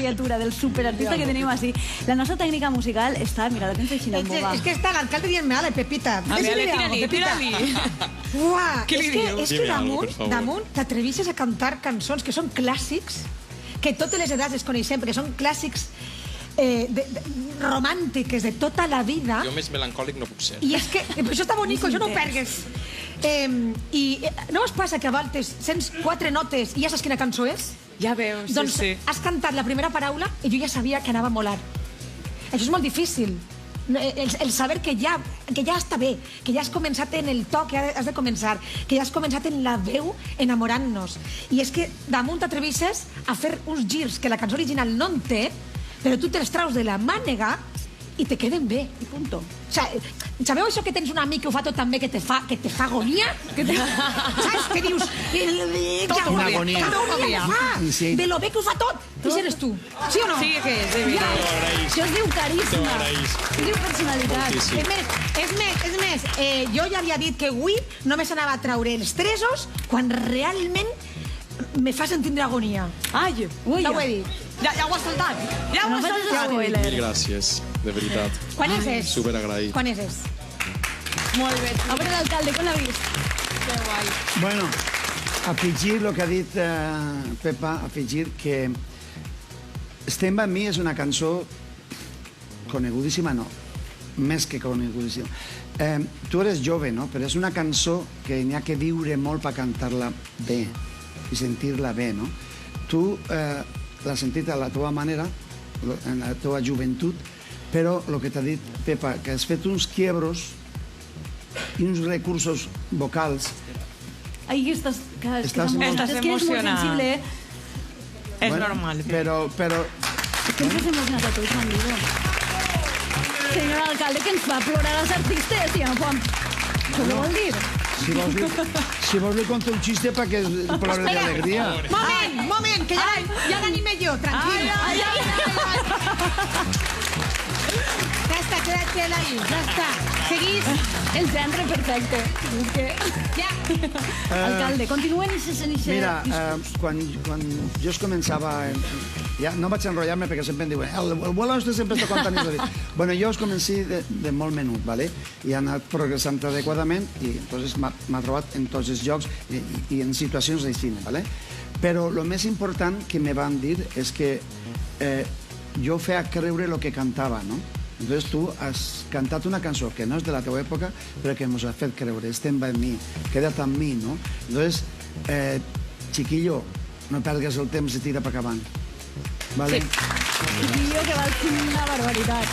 criatura, del superartista que tenim així. La nostra tècnica musical està... Mira, la tens així en el boba. És que està l'alcalde dient-me, ale, Pepita. Tira-li. Uah, és que Dime algo, por favor. damunt t'atrevisses a cantar cançons que són clàssics, que totes les edats les coneixem, perquè són clàssics romàntiques de tota la vida. Jo més melancòlic no puc ser. I és que això està bonico, això no ho pergues. I no us passa que a voltes sents 4 notes i ja saps quina cançó és? Ja veus, sí, Doncs sí. has cantat la primera paraula i jo ja sabia que anava a molar. Això és molt difícil. El saber que ja està bé, que ja has començat en el to que has de començar, que ja has començat en la veu enamorant-nos. I és que damunt t'atrevisses a fer uns girs que la cançó original no en té, però tu te'ls traus de la mànega i te queden bé, i punto. Sabeu això que tens un amic que ho fa tot tan bé que te fa agonia? Saps? Que dius... Una agonia. De lo bé que ho fa tot. Qui eres tu? Sí o no? Sí que és, de veritat. Això es diu carisma. Es diu personalitat. És més, jo ja havia dit que avui només anava a traure els tresos quan realment me fa sentir agonia. Ai, Ja ho he dit. ja ho has soltat. Ja ho No has facis soltat. spoiler. Mil gràcies, de veritat. Quan és? Superagraït. Quan és? Molt bé. A veure l'alcalde, com l'ha vist? Que guai. Bueno, afegir el que ha dit Pepa, afegir que Estem amb mi és una cançó conegudíssima, no, més que conegudíssima. Tu eres jove, no? Però és una cançó que n'hi ha que viure molt per cantar-la bé i sentir-la bé, no? Tu l'has sentit a la teva manera, en la teva joventut, però el que t'ha dit Pepa, que has fet uns quiebros i uns recursos vocals. Ai, estàs Estàs és que eres molt emocionada. sensible, És normal. Però És que ens has emocionat a tots, Juan Diego. Senyor alcalde, que ens va plorar als artistes, ja no podem... Què vol dir? si vols li conto un xiste perquè plore d'alegria. Moment, que ja l'anime jo, tranquil. Ja està, quédate ahí, ja està. Seguís. El centre perfecte. És que... Ja. Alcalde, continuen i se Mira, quan jo es començava... Ja no vaig enrotllar-me perquè sempre em diuen el vuelo este sempre està contant històries. Bueno, jo es comenci de molt menut, ¿vale? I he anat progressant adequadament i entonces m'ha trobat en tots els llocs i en situacions de cine, ¿vale? Però el més important que me van dir és que jo feia creure el que cantava, no? Entonces tu has cantat una cançó que no és de la teva època, però que ens ha fet creure, estem amb mi, queda't amb mi, no? Entonces, chiquillo, no pergues el temps i tira per acabant. Vale? Chiquillo, que val una barbaritat.